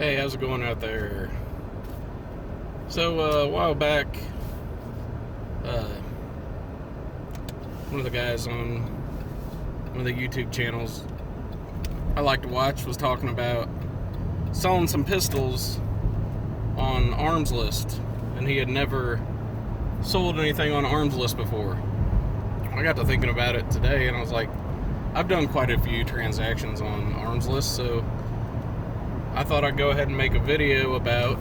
Hey, how's it going out there? So, a while back, uh, one of the guys on one of the YouTube channels I like to watch was talking about selling some pistols on Armslist, and he had never sold anything on Armslist before. I got to thinking about it today, and I was like, I've done quite a few transactions on Armslist, so I thought I'd go ahead and make a video about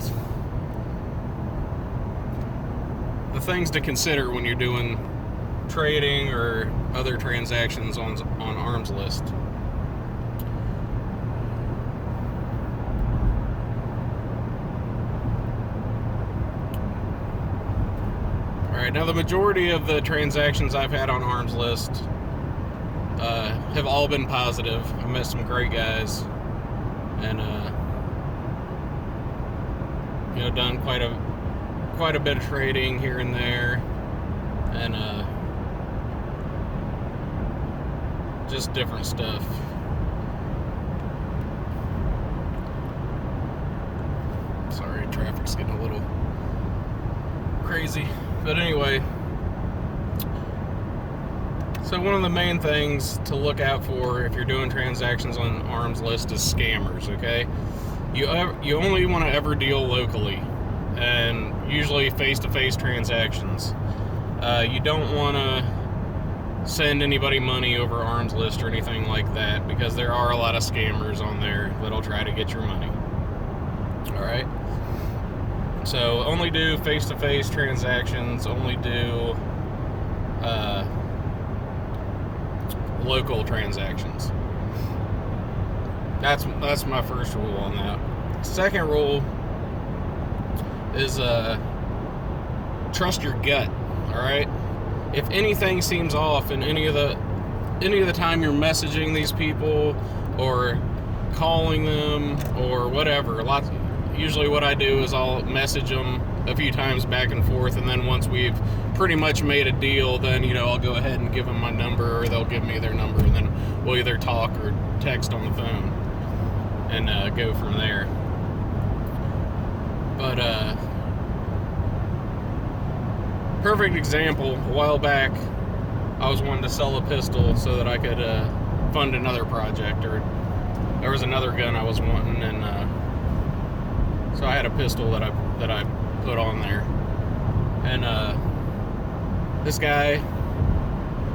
the things to consider when you're doing trading or other transactions on Armslist. Alright, now the majority of the transactions I've had on Armslist have all been positive. I met some great guys, and done quite a bit of trading here and there, and just different stuff. Sorry, traffic's getting a little crazy, but anyway. So one of the main things to look out for if you're doing transactions on Armslist is scammers, okay? You only want to ever deal locally, and usually face-to-face transactions. You don't want to send anybody money over Armslist or anything like that, because there are a lot of scammers on there that'll try to get your money. Alright? So only do face-to-face transactions, only do local transactions. That's my first rule on that. Second rule is trust your gut. All right. If anything seems off in any of the time you're messaging these people or calling them or whatever, usually what I do is I'll message them a few times back and forth, and then once we've pretty much made a deal, then I'll go ahead and give them my number, or they'll give me their number, and then we'll either talk or text on the phone and go from there. But perfect example, a while back I was wanting to sell a pistol so that I could fund another project, or there was another gun I was wanting, and so I had a pistol that I put on there. And this guy,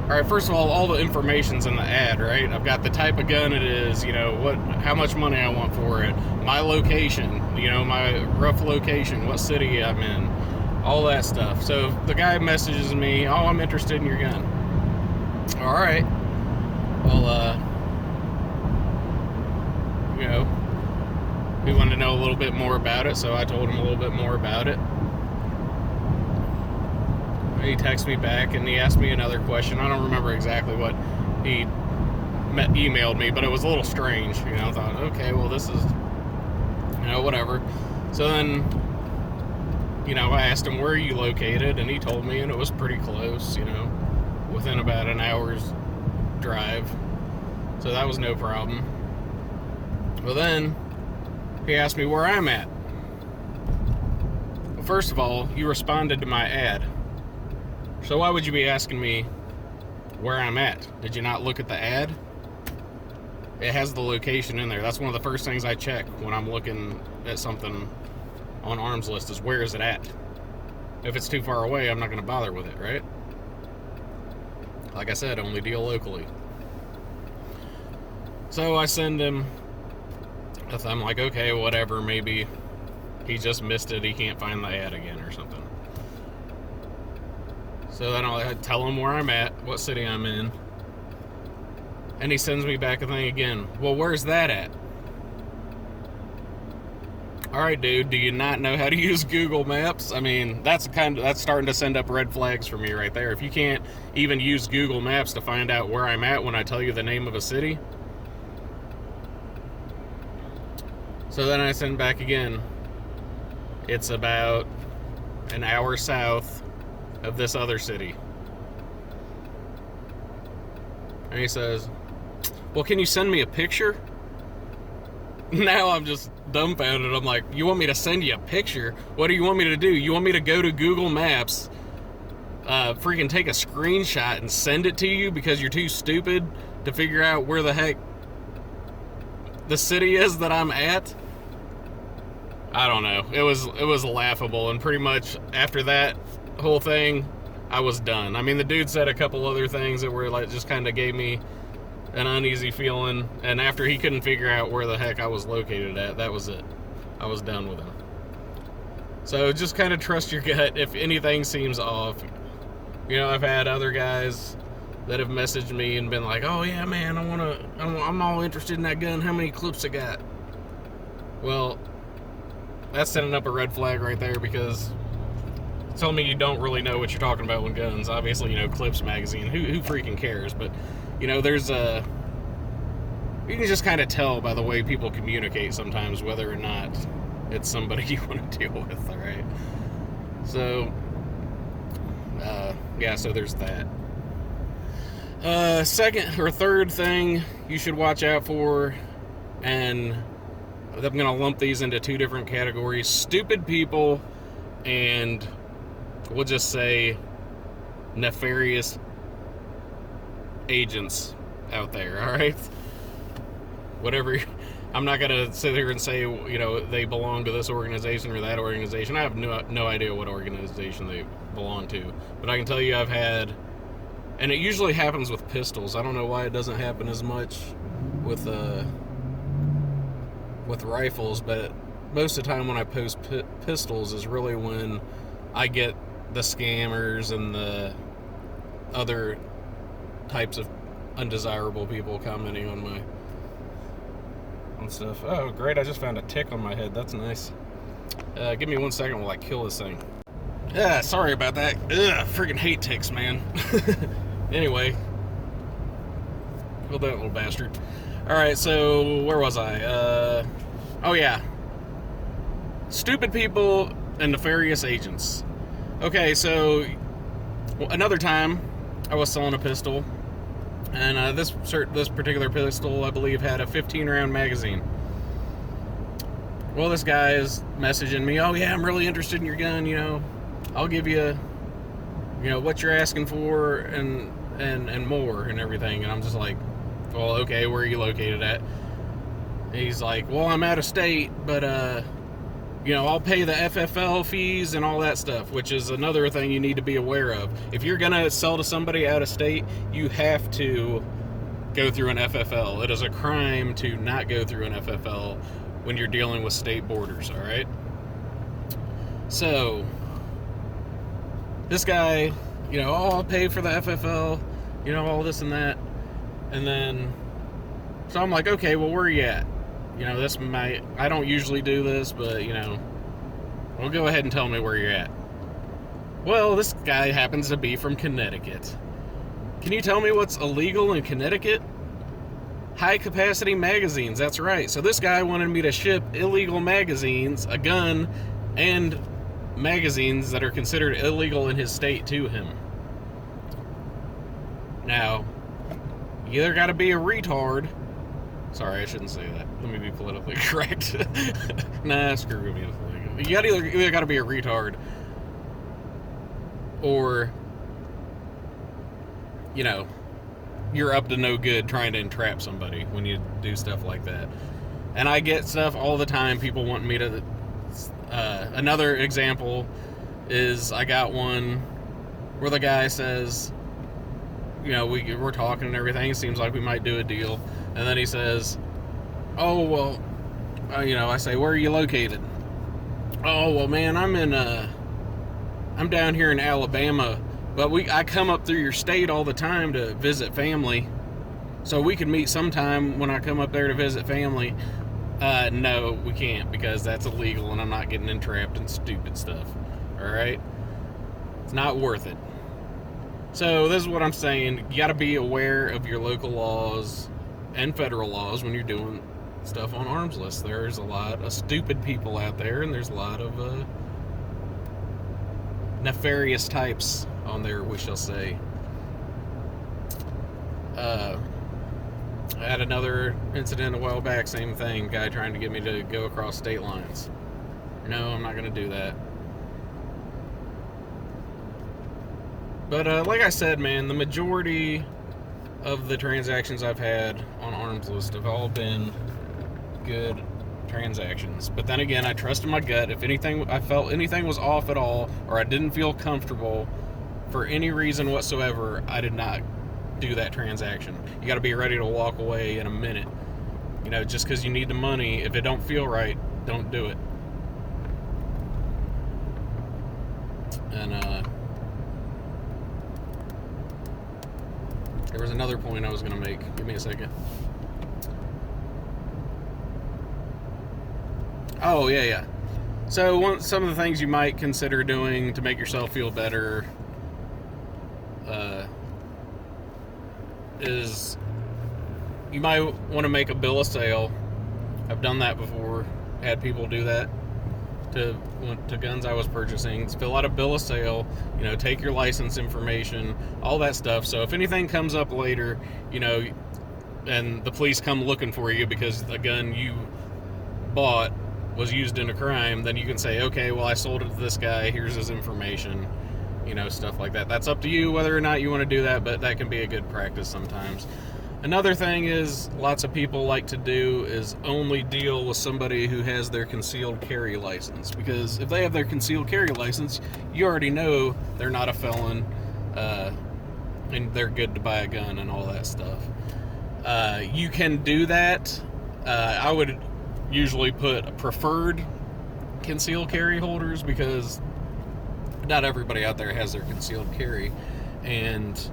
alright, first of all the information's in the ad, right? I've got the type of gun it is, how much money I want for it, my location, my rough location, what city I'm in, all that stuff. So the guy messages me, oh, I'm interested in your gun. Alright, well, he wanted to know a little bit more about it, so I told him a little bit more about it. He texted me back and he asked me another question. I don't remember exactly what he emailed me, but it was a little strange. I thought, okay, well, this is, whatever. So then, I asked him, where are you located? And he told me, and it was pretty close, within about an hour's drive. So that was no problem. Well, then he asked me where I'm at. Well, first of all, you responded to my ad. So why would you be asking me where I'm at? Did you not look at the ad? It has the location in there. That's one of the first things I check when I'm looking at something on Armslist, is where is it at? If it's too far away, I'm not going to bother with it, right? Like I said, only deal locally. So I send him, I'm like, okay, whatever, maybe he just missed it, he can't find the ad again or something. So then I'll tell him where I'm at, what city I'm in, and he sends me back a thing again. Well, where's that at? Alright, dude, do you not know how to use Google Maps? I mean, that's starting to send up red flags for me right there. If you can't even use Google Maps to find out where I'm at when I tell you the name of a city. So then I send back again. It's about an hour south of this other city. And he says, well, can you send me a picture? now I'm just dumbfounded. I'm like, you want me to send you a picture? What do you want me to do? You want me to go to Google Maps, freaking take a screenshot and send it to you because you're too stupid to figure out where the heck the city is that I'm at? I don't know. It was laughable, and pretty much after that whole thing, I was done. I mean, the dude said a couple other things that were like just kind of gave me an uneasy feeling, and after he couldn't figure out where the heck I was located at, that was it. I was done with him. So just kind of trust your gut if anything seems off. You know, I've had other guys that have messaged me and been like, "Oh yeah, man, I'm all interested in that gun. How many clips it got?" Well, that's setting up a red flag right there, because tell me you don't really know what you're talking about with guns. Obviously, you know, Clips magazine. Who freaking cares? But you know, there's a, you can just kind of tell by the way people communicate sometimes whether or not it's somebody you want to deal with. All right. So, yeah. So there's that. Second or third thing you should watch out for, and I'm gonna lump these into two different categories: stupid people, and we'll just say nefarious agents out there. All right, whatever. I'm not gonna sit here and say, you know, they belong to this organization or that organization. I have no idea what organization they belong to, but I can tell you I've had, and it usually happens with pistols. I don't know why it doesn't happen as much with rifles, but most of the time when I post pistols is really when I get the scammers and the other types of undesirable people commenting on my stuff. Oh great, I just found a tick on my head. That's nice. Give me 1 second while I kill this thing. Yeah, sorry about that. Ugh, freaking hate ticks, man. Anyway, kill that little bastard. Alright, so where was I? Oh yeah, stupid people and nefarious agents. Okay, so another time I was selling a pistol, and this particular pistol, I believe, had a 15-round magazine. Well, this guy is messaging me, "Oh yeah, I'm really interested in your gun, you know, I'll give you, you know, what you're asking for and more and everything." And I'm just like, "Well, okay, where are you located at?" And he's like, "Well, I'm out of state, but you know, I'll pay the FFL fees and all that stuff," which is another thing you need to be aware of. If you're gonna sell to somebody out of state, you have to go through an FFL. It is a crime to not go through an FFL when you're dealing with state borders, all right? So this guy, you know, "Oh, I'll pay for the FFL, you know, all this and that." And then, so I'm like, "Okay, well, where are you at? You know, I don't usually do this, but, you know, well, go ahead and tell me where you're at." Well, this guy happens to be from Connecticut. Can you tell me what's illegal in Connecticut? High-capacity magazines, that's right. So this guy wanted me to ship illegal magazines, a gun, and magazines that are considered illegal in his state to him. Now, you either got to be a retard. Sorry, I shouldn't say that. Let me be politically correct. Nah, screw me. You either got to be a retard, or, you know, you're up to no good trying to entrap somebody when you do stuff like that. And I get stuff all the time. People want me to. Another example is I got one where the guy says, you know, we're talking and everything. It seems like we might do a deal. And then he says, "Oh, well," you know, I say, "Where are you located?" "Oh, well, man, I'm down here in Alabama, but I come up through your state all the time to visit family. So we can meet sometime when I come up there to visit family." No, we can't, because that's illegal and I'm not getting entrapped in stupid stuff. All right? It's not worth it. So this is what I'm saying. You got to be aware of your local laws and federal laws when you're doing stuff on Armslist. There's a lot of stupid people out there, and there's a lot of nefarious types on there, we shall say. I had another incident a while back, same thing, guy trying to get me to go across state lines. No, I'm not going to do that. But like I said, man, the majority of the transactions I've had on Armslist have all been good transactions. But then again, I trusted my gut. If anything, I felt anything was off at all, or I didn't feel comfortable for any reason whatsoever, I did not do that transaction. You got to be ready to walk away in a minute. You know, just because you need the money, if it don't feel right, don't do it. And there was another point I was going to make. Give me a second. Oh, yeah. So some of the things you might consider doing to make yourself feel better is you might want to make a bill of sale. I've done that before. Had people do that to guns I was purchasing. Fill out a bill of sale. You know, take your license information, all that stuff. So if anything comes up later, you know, and the police come looking for you because the gun you bought was used in a crime, then you can say, okay, well, I sold it to this guy. Here's his information. You know, stuff like that. That's up to you whether or not you want to do that, but that can be a good practice sometimes. Another thing is lots of people like to do is only deal with somebody who has their concealed carry license, because if they have their concealed carry license, you already know they're not a felon, and they're good to buy a gun and all that stuff. You can do that. I would usually put preferred concealed carry holders, because not everybody out there has their concealed carry, and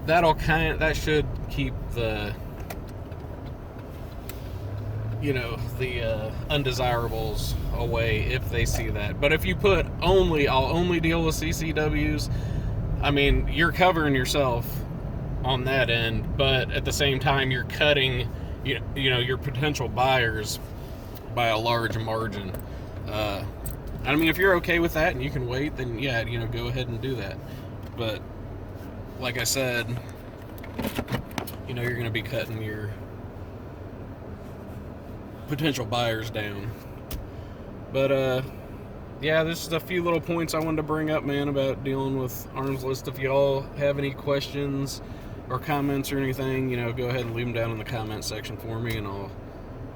that should keep the, you know, the undesirables away if they see that. But if you put I'll only deal with CCWs, I mean, you're covering yourself on that end, but at the same time you're cutting you know your potential buyers by a large margin. I mean, if you're okay with that and you can wait, then yeah, you know, go ahead and do that. But like I said, you know, you're going to be cutting your potential buyers down. But yeah, this is a few little points I wanted to bring up, man, about dealing with Armslist. If y'all have any questions or comments or anything, you know, go ahead and leave them down in the comment section for me, and I'll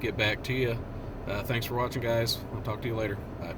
get back to you. Thanks for watching, guys. I'll talk to you later. Bye.